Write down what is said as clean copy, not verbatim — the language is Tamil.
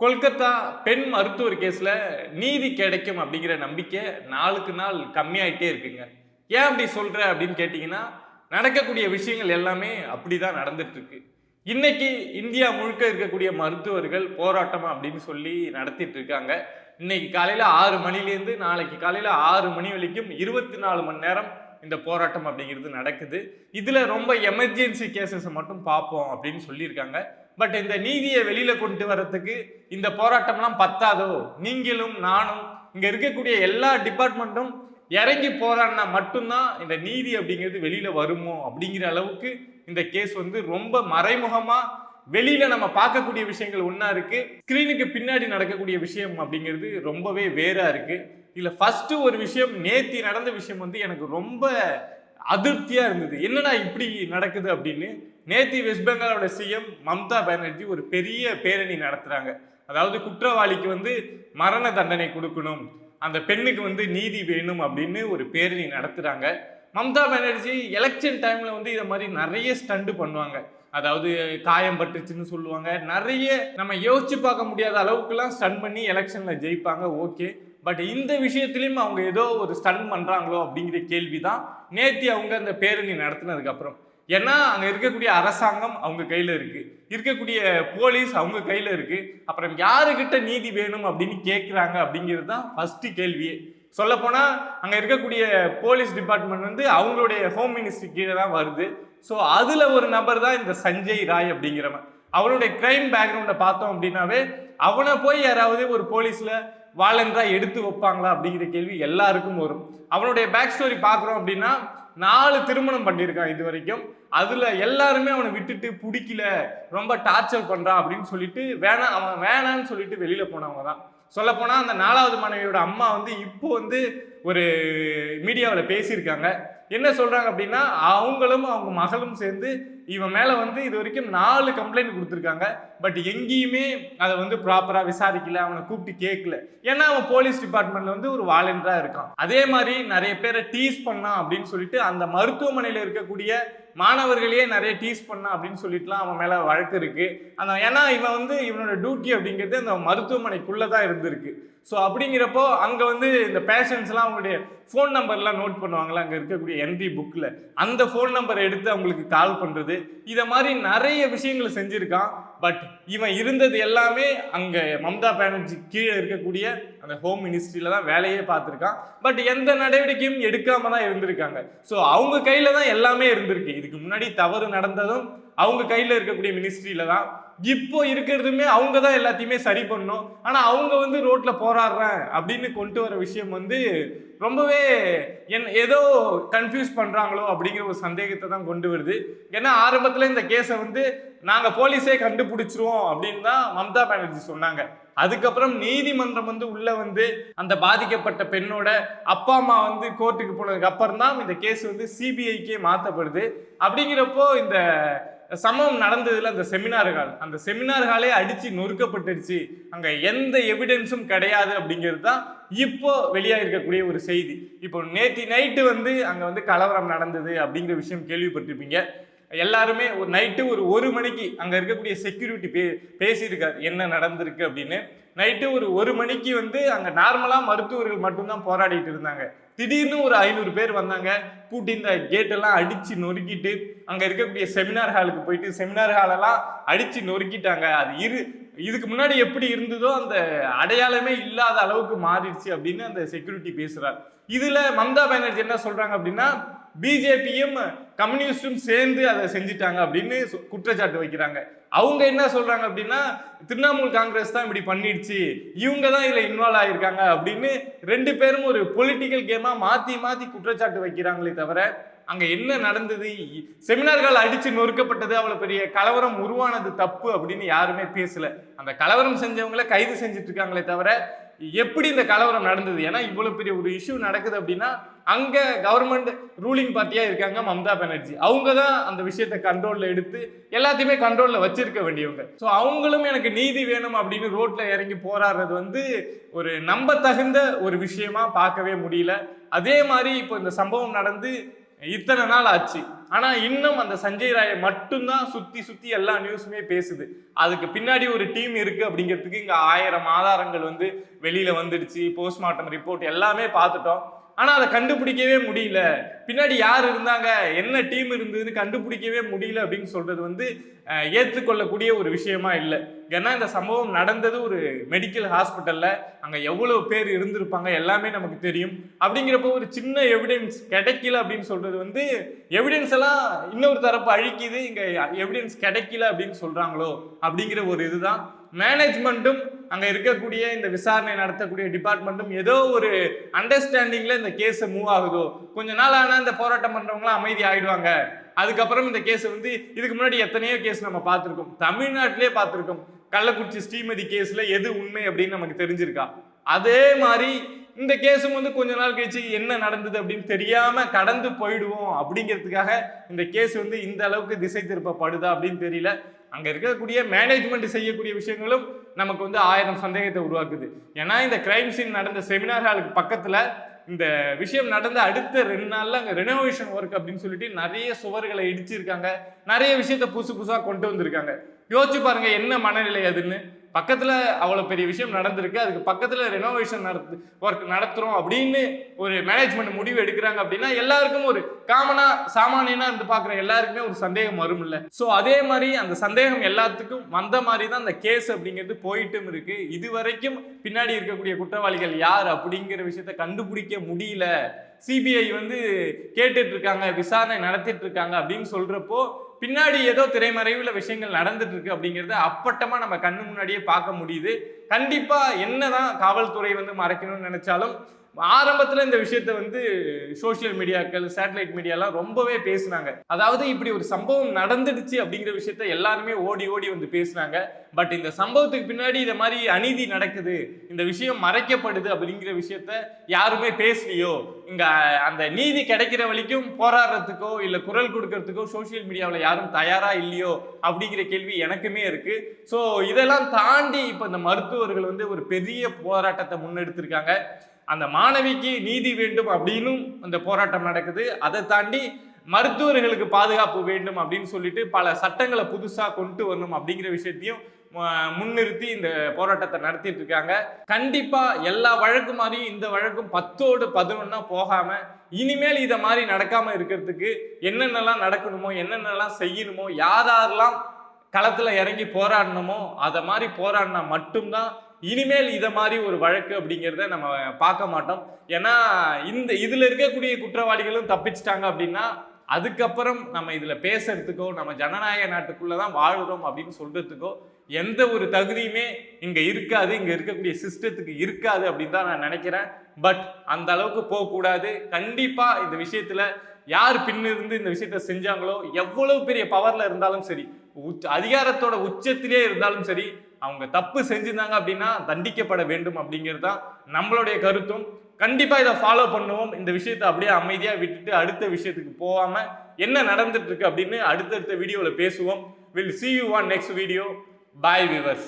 கொல்கத்தா பெண் மருத்துவர் கேஸ்ல நீதி கிடைக்கும் அப்படிங்கிற நம்பிக்கை நாளுக்கு நாள் கம்மியாயிட்டே இருக்குங்க. ஏன் அப்படி சொல்ற அப்படின்னு கேட்டீங்கன்னா, நடக்கக்கூடிய விஷயங்கள் எல்லாமே அப்படிதான் நடந்துட்டு இருக்கு. இன்னைக்கு இந்தியா முழுக்க இருக்கக்கூடிய மருத்துவர்கள் போராட்டம் அப்படின்னு சொல்லி நடத்திட்டு இருக்காங்க. இன்னைக்கு காலையில 6 மணிலேருந்து நாளைக்கு காலையில 6 மணி வரைக்கும் 24 மணி நேரம் இந்த போராட்டம் அப்படிங்கிறது நடக்குது. இதுல ரொம்ப எமர்ஜென்சி கேசஸ் மட்டும் பார்ப்போம் அப்படின்னு சொல்லியிருக்காங்க. பட் இந்த நீதியை வெளியில கொண்டு வரதுக்கு இந்த போராட்டம்லாம் பத்தாதோ, நீங்களும் நானும் இங்க இருக்கக்கூடிய எல்லா டிபார்ட்மெண்ட்டும் இறங்கி போராடினா மட்டும்தான் இந்த நீதி அப்படிங்கிறது வெளியில வருமோ அப்படிங்கிற அளவுக்கு இந்த கேஸ் வந்து ரொம்ப மறைமுகமா வெளியில நம்ம பார்க்கக்கூடிய விஷயங்கள் ஒண்ணா இருக்கு, ஸ்கிரீனுக்கு பின்னாடி நடக்கக்கூடிய விஷயம் அப்படிங்கிறது ரொம்பவே வேறா இருக்கு. இதுல ஃபர்ஸ்ட் ஒரு விஷயம், நேத்தி நடந்த விஷயம் வந்து எனக்கு ரொம்ப அதிருப்தியா இருந்தது. என்னடா இப்படி நடக்குது அப்படின்னு. நேத்தி வெஸ்ட் பெங்காலோட சிஎம் மம்தா பானர்ஜி ஒரு பெரிய பேரணி நடத்துறாங்க. அதாவது குற்றவாளிக்கு வந்து மரண தண்டனை கொடுக்கணும், அந்த பெண்ணுக்கு வந்து நீதி வேணும் அப்படின்னு ஒரு பேரணி நடத்துறாங்க. மம்தா பானர்ஜி எலெக்ஷன் டைம்ல வந்து இதை மாதிரி நிறைய ஸ்டண்ட் பண்ணுவாங்க. அதாவது காயம் பட்டுச்சுன்னு சொல்லுவாங்க. நிறைய நம்ம யோசிச்சு பார்க்க முடியாத அளவுக்குலாம் ஸ்டன் பண்ணி எலெக்ஷன்ல ஜெயிப்பாங்க. ஓகே, பட் இந்த விஷயத்திலையும் அவங்க ஏதோ ஒரு ஸ்டன் பண்றாங்களோ அப்படிங்கிற கேள்விதான் நேத்தி அவங்க அந்த பேரணி நடத்தினதுக்கு அப்புறம். ஏன்னா அங்க இருக்கக்கூடிய அரசாங்கம் அவங்க கையில இருக்கு, இருக்கக்கூடிய போலீஸ் அவங்க கையில இருக்கு. அப்புறம் யாருக்கிட்ட நீதி வேணும் அப்படின்னு கேட்கிறாங்க அப்படிங்கிறது தான் ஃபர்ஸ்ட் கேள்வியே. சொல்ல போனா அங்க இருக்கக்கூடிய போலீஸ் டிபார்ட்மெண்ட் வந்து அவங்களுடைய ஹோம் மினிஸ்ட்ரி கீழே தான் வருது. ஸோ அதுல ஒரு நபர் தான் இந்த சஞ்சய் ராய் அப்படிங்கிறவன். அவனுடைய கிரைம் பேக்ரவுண்டை பார்த்தோம் அப்படின்னாவே அவனை போய் யாராவது ஒரு போலீஸ்ல வாலண்டரா எடுத்து வைப்பாங்களா அப்படிங்கிற கேள்வி எல்லாருக்கும் வரும். அவனுடைய பேக் ஸ்டோரி பார்க்குறோம் அப்படின்னா 4 திருமணம் பண்ணியிருக்கான் இது வரைக்கும். அதுல எல்லாருமே அவனை விட்டுட்டு பிடிக்கல, ரொம்ப டார்ச்சர் பண்றான் அப்படின்னு சொல்லிட்டு அவன் வேணான்னு சொல்லிட்டு வெளியில போனவங்க தான். சொல்ல போனா அந்த 4வது மனைவியோட அம்மா வந்து இப்போ வந்து ஒரு மீடியாவில் பேசியிருக்காங்க. என்ன சொல்றாங்க அப்படின்னா, அவங்களும் அவங்க மகளும் சேர்ந்து இவன் மேல வந்து இது வரைக்கும் 4 கம்ப்ளைண்ட் கொடுத்துருக்காங்க. பட் எங்கேயுமே அதை வந்து ப்ராப்பரா விசாரிக்கல, அவனை கூப்பிட்டு கேட்கல. ஏன்னா அவன் போலீஸ் டிபார்ட்மெண்ட்ல வந்து ஒரு வாலண்டரா இருக்கான். அதே மாதிரி நிறைய பேரை டீஸ் பண்ணான் அப்படின்னு சொல்லிட்டு அந்த மருத்துவமனையில இருக்கக்கூடிய மாணவர்களையே நிறைய டீஸ் பண்ணா அப்படின்னு சொல்லிட்டுலாம் அவன் மேல வழக்கு இருக்கு. ஏன்னா இவன் வந்து இவனோட டியூட்டி அப்படிங்கிறது அந்த மருத்துவமனைக்குள்ளதான் இருந்திருக்கு. ஸோ அப்படிங்கிறப்போ அங்கே வந்து இந்த பேஷண்ட்ஸ்லாம் அவங்களுடைய ஃபோன் நம்பர்லாம் நோட் பண்ணுவாங்களா அங்கே இருக்கக்கூடிய என்ட்ரி புக்கில், அந்த ஃபோன் நம்பரை எடுத்து அவங்களுக்கு கால் பண்ணுறது, இதை மாதிரி நிறைய விஷயங்கள் செஞ்சுருக்கான். பட் இவன் இருந்தது எல்லாமே அங்கே மம்தா பானர்ஜி கீழே இருக்கக்கூடிய அந்த ஹோம் மினிஸ்ட்ரியில தான் வேலையே பார்த்துருக்கான். பட் எந்த நடவடிக்கையும் எடுக்காம தான் இருந்திருக்காங்க. ஸோ அவங்க கையில தான் எல்லாமே இருந்திருக்கு. இதுக்கு முன்னாடி தவறு நடந்ததும் அவங்க கையில் இருக்கக்கூடிய மினிஸ்ட்ரியில தான். இப்போ இருக்கிறதுமே அவங்க தான் எல்லாத்தையுமே சரி பண்ணும். ஆனா அவங்க வந்து ரோட்ல போராடுறேன் அப்படின்னு கொண்டு வர விஷயம் வந்து ரொம்பவே ஏதோ கன்ஃபியூஸ் பண்றாங்களோ அப்படிங்கிற ஒரு சந்தேகத்தை தான் கொண்டு வருது. ஏன்னா ஆரம்பத்துல இந்த கேஸை வந்து நாங்க போலீஸே கண்டுபிடிச்சிருவோம் அப்படின்னு தான் மம்தா பானர்ஜி சொன்னாங்க. அதுக்கப்புறம் நீதிமன்றம் வந்து உள்ள வந்து அந்த பாதிக்கப்பட்ட பெண்ணோட அப்பா அம்மா வந்து கோர்ட்டுக்கு போனதுக்கு அப்புறம் தான் இந்த கேஸ் வந்து சிபிஐக்கே மாற்றப்படுது. அப்படிங்கிறப்போ இந்த சம்பவம் நடந்ததுல அந்த செமினார் ஹாலே அடிச்சு நொறுக்கப்பட்டுருச்சு, அங்க எந்த எவிடன்ஸும் கிடையாது அப்படிங்கிறது தான் இப்போ வெளியாகிருக்கக்கூடிய ஒரு செய்தி. இப்போ நேற்று நைட்டு வந்து அங்க வந்து கலவரம் நடந்தது அப்படிங்கிற விஷயம் கேள்விப்பட்டிருப்பீங்க எல்லாருமே. ஒரு நைட்டு ஒரு 1 மணிக்கு அங்க இருக்கக்கூடிய செக்யூரிட்டி பேசியிருக்காரு என்ன நடந்திருக்கு அப்படின்னு. நைட்டு ஒரு 1 மணிக்கு வந்து அங்க நார்மலா மருத்துவர்கள் மட்டும்தான் போராடிட்டு இருந்தாங்க. திடீர்னு ஒரு 500 பேர் வந்தாங்க, கூட்டி இந்த கேட்டெல்லாம் அடிச்சு நொறுக்கிட்டு அங்க இருக்கக்கூடிய செமினார் ஹாலுக்கு போயிட்டு செமினார் ஹாலெல்லாம் அடிச்சு நொறுக்கிட்டாங்க. அது இதுக்கு முன்னாடி எப்படி இருந்ததோ அந்த அடையாளமே இல்லாத அளவுக்கு மாறிடுச்சு அப்படின்னு அந்த செக்யூரிட்டி பேசுறாரு. இதுல மம்தா பானர்ஜி என்ன சொல்றாங்க அப்படின்னா, பிஜேபியும் கம்யூனிஸ்டும் சேர்ந்து அதை செஞ்சுட்டாங்க அப்படின்னு குற்றச்சாட்டு வைக்கிறாங்க. அவங்க என்ன சொல்றாங்க அப்படின்னா, திரிணாமுல் காங்கிரஸ் தான் இப்படி பண்ணிடுச்சு, இவங்க தான் இதுல இன்வால்வ் ஆயிருக்காங்க அப்படின்னு 2 பேரும் ஒரு பொலிட்டிக்கல் கேமா மாத்தி மாத்தி குற்றச்சாட்டு வைக்கிறாங்களே தவிர அங்க என்ன நடந்தது, செமினார்கள் அடிச்சு நொறுக்கப்பட்டது, அவ்வளவு பெரிய கலவரம் உருவானது தப்பு அப்படின்னு யாருமே பேசல. அந்த கலவரம் செஞ்சவங்களை கைது செஞ்சுட்டு இருக்காங்களே தவிர எப்படி இந்த கலவரம் நடந்தது. ஏன்னா இவ்வளவு பெரிய ஒரு இஷ்யூ நடக்குது அப்படின்னா அங்க கவர்மெண்ட் ரூலிங் பார்ட்டியா இருக்காங்க மம்தா பானர்ஜி. அவங்க தான் அந்த விஷயத்தை கண்ட்ரோல்ல எடுத்து எல்லாத்தையுமே கண்ட்ரோல்ல வச்சிருக்க வேண்டியவங்க. ஸோ அவங்களும் எனக்கு நீதி வேணும் அப்படின்னு ரோட்ல இறங்கி போராடுறது வந்து ஒரு நம்ப தகுந்த ஒரு விஷயமா பார்க்கவே முடியல. அதே மாதிரி இப்போ இந்த சம்பவம் நடந்து இத்தனை நாள் ஆச்சு. ஆனா இன்னும் அந்த சஞ்சய் ராயை மட்டும்தான் சுத்தி சுத்தி எல்லா நியூஸுமே பேசுது. அதுக்கு பின்னாடி ஒரு டீம் இருக்கு அப்படிங்கிறதுக்கு இங்க 1000 ஆதாரங்கள் வந்து வெளியில வந்துடுச்சு. போஸ்ட்மார்ட்டம் ரிப்போர்ட் எல்லாமே பார்த்துட்டோம். ஆனா அதை கண்டுபிடிக்கவே முடியல. பின்னாடி யார் இருந்தாங்க, என்ன டீம் இருந்ததுன்னு கண்டுபிடிக்கவே முடியல அப்படின்னு சொல்றது வந்து ஏற்றுக்கொள்ளக்கூடிய ஒரு விஷயமா இல்லை. ஏன்னா இந்த சம்பவம் நடந்தது ஒரு மெடிக்கல் ஹாஸ்பிட்டல்ல, அங்க எவ்வளவு பேர் இருந்திருப்பாங்க எல்லாமே நமக்கு தெரியும். அப்படிங்கிறப்போ ஒரு சின்ன எவிடன்ஸ் கிடைக்கல அப்படின்னு சொல்றது வந்து எவிடன்ஸ் எல்லாம் இன்னொரு தரப்பு அழிக்குது, இங்க எவிடன்ஸ் கிடைக்கல அப்படின்னு சொல்றாங்களோ அப்படிங்கிற ஒரு இதுதான். மேனேஜ்மெண்ட்டும் அங்க இருக்கக்கூடிய இந்த விசாரணை நடத்தக்கூடிய டிபார்ட்மெண்ட்டும் ஏதோ ஒரு அண்டர்ஸ்டாண்டிங்ல இந்த கேஸ் மூவ் ஆகுதோ, கொஞ்ச நாள் ஆனா இந்த போராட்டம் பண்றவங்களாம் அமைதி ஆயிடுவாங்க. அதுக்கப்புறம் இந்த கேஸ் வந்து இதுக்கு முன்னாடி எத்தனையோ கேஸ் நம்ம பார்த்திருக்கோம், தமிழ்நாட்டிலே பார்த்திருக்கோம். கள்ளக்குறிச்சி ஸ்ரீமதி கேஸ்ல எது உண்மை அப்படின்னு நமக்கு தெரிஞ்சிருக்கா? அதே மாதிரி இந்த கேஸும் வந்து கொஞ்ச நாள் கழிச்சு என்ன நடந்தது அப்படின்னு தெரியாம கடந்து போயிடுவோம் அப்படிங்கிறதுக்காக இந்த கேஸ் வந்து இந்த அளவுக்கு திசை திருப்பப்படுதா அப்படின்னு தெரியல. அங்க இருக்கக்கூடிய மேனேஜ்மெண்ட் செய்யக்கூடிய விஷயங்களும் நமக்கு வந்து 1000 சந்தேகத்தை உருவாக்குது. ஏன்னா இந்த கிரைம் சீன் நடந்த செமினார் ஹாலுக்கு பக்கத்துல இந்த விஷயம் நடந்த அடுத்த 2 நாள்ல அங்க ரெனோவேஷன் ஒர்க் அப்படின்னு சொல்லிட்டு நிறைய சுவர்களை இடிச்சிருக்காங்க, நிறைய விஷயத்த புதுசா கொண்டு வந்திருக்காங்க. யோசிச்சு பாருங்க என்ன மனநிலை அதுன்னு. பக்கத்துல அவ்வளவு பெரிய விஷயம் நடந்திருக்கு, அதுக்கு பக்கத்துல ரெனோவேஷன் ஒர்க் நடத்துறோம் அப்படின்னு ஒரு மேனேஜ்மெண்ட் முடிவு எடுக்கிறாங்க அப்படின்னா எல்லாருக்கும் ஒரு காமனா சாமானியனா இருந்து பாக்குற எல்லாருக்குமே ஒரு சந்தேகம் வரும் இல்ல. சோ அதே மாதிரி அந்த சந்தேகம் எல்லாத்துக்கும் வந்த மாதிரி தான் அந்த கேஸ் அப்படிங்கிறது போயிட்டும் இருக்கு. இதுவரைக்கும் பின்னாடி இருக்கக்கூடிய குற்றவாளிகள் யார் அப்படிங்கிற விஷயத்த கண்டுபிடிக்க முடியல. சிபிஐ வந்து கேட்டுட்டு இருக்காங்க, விசாரணை நடத்திட்டு இருக்காங்க அப்படின்னு சொல்றப்போ பின்னாடி ஏதோ திரைமறைவுல விஷயங்கள் நடந்துட்டு இருக்கு அப்படிங்கறத அப்பட்டமா நம்ம கண்ணு முன்னாடியே பார்க்க முடியுது. கண்டிப்பா என்னதான் காவல்துறை வந்து மறைக்கணும்னு நினைச்சாலும் ஆரம்பத்துல இந்த விஷயத்த வந்து சோசியல் மீடியாக்கள், சேட்டலைட் மீடியாலாம் ரொம்பவே பேசினாங்க. அதாவது இப்படி ஒரு சம்பவம் நடந்துடுச்சு அப்படிங்கிற விஷயத்த எல்லாருமே ஓடி ஓடி வந்து பேசினாங்க. பட் இந்த சம்பவத்துக்கு பின்னாடி இந்த மாதிரி அநீதி நடக்குது, இந்த விஷயம் மறைக்கப்படுது அப்படிங்கிற விஷயத்த யாருமே பேசலையோ, இங்க அந்த நீதி கிடைக்கிற வரைக்கும் போராடுறதுக்கோ இல்ல குரல் கொடுக்கறதுக்கோ சோசியல் மீடியாவில் யாரும் தயாரா இல்லையோ அப்படிங்கிற கேள்வி எனக்குமே இருக்கு. ஸோ இதெல்லாம் தாண்டி இப்ப இந்த மருத்துவர்கள் வந்து ஒரு பெரிய போராட்டத்தை முன்னெடுத்திருக்காங்க. அந்த மாணவிக்கு நீதி வேண்டும் அப்படின்னும் அந்த போராட்டம் நடக்குது. அதை தாண்டி மருத்துவர்களுக்கு பாதுகாப்பு வேண்டும் அப்படின்னு சொல்லிட்டு பல சட்டங்களை புதுசா கொண்டு வரணும் அப்படிங்கிற விஷயத்தையும் முன்னிறுத்தி இந்த போராட்டத்தை நடத்திட்டு இருக்காங்க. கண்டிப்பா எல்லா வழக்கு மாதிரியும் இந்த வழக்கும் 10ஓடு 11 போகாம இனிமேல் இதை மாதிரி நடக்காம இருக்கிறதுக்கு என்னென்னலாம் நடக்கணுமோ, என்னென்னலாம் செய்யணுமோ, யாரெல்லாம் களத்துல இறங்கி போராடணுமோ அதை மாதிரி போராடினா மட்டும்தான் இனிமேல் இதை மாதிரி ஒரு வழக்கு அப்படிங்கிறத நம்ம பார்க்க மாட்டோம். ஏன்னா இதுல இருக்கக்கூடிய குற்றவாளிகளும் தப்பிச்சிட்டாங்க அப்படின்னா அதுக்கப்புறம் நம்ம இதுல பேசுறதுக்கோ, நம்ம ஜனநாயக நாட்டுக்குள்ளதான் வாழ்றோம் அப்படின்னு சொல்றதுக்கோ எந்த ஒரு தகுதியுமே இங்க இருக்காது, இங்க இருக்கக்கூடிய சிஸ்டத்துக்கு இருக்காது அப்படின்னு தான் நான் நினைக்கிறேன். பட் அந்த அளவுக்கு போகக்கூடாது. கண்டிப்பா இந்த விஷயத்துல யார் பின்னிருந்து இந்த விஷயத்த செஞ்சாங்களோ, எவ்வளவு பெரிய பவர்ல இருந்தாலும் சரி, அதிகாரத்தோட உச்சத்திலே இருந்தாலும் சரி, அவங்க தப்பு செஞ்சிருந்தாங்க அப்படின்னா தண்டிக்கப்பட வேண்டும் அப்படிங்கிறது தான் நம்மளுடைய கருத்தும். கண்டிப்பா இதை ஃபாலோ பண்ணுவோம். இந்த விஷயத்தை அப்படியே அமைதியா விட்டுட்டு அடுத்த விஷயத்துக்கு போகாம என்ன நடந்துட்டு இருக்கு அப்படின்னு அடுத்தடுத்த வீடியோல பேசுவோம். We'll see you on next video. Bye viewers.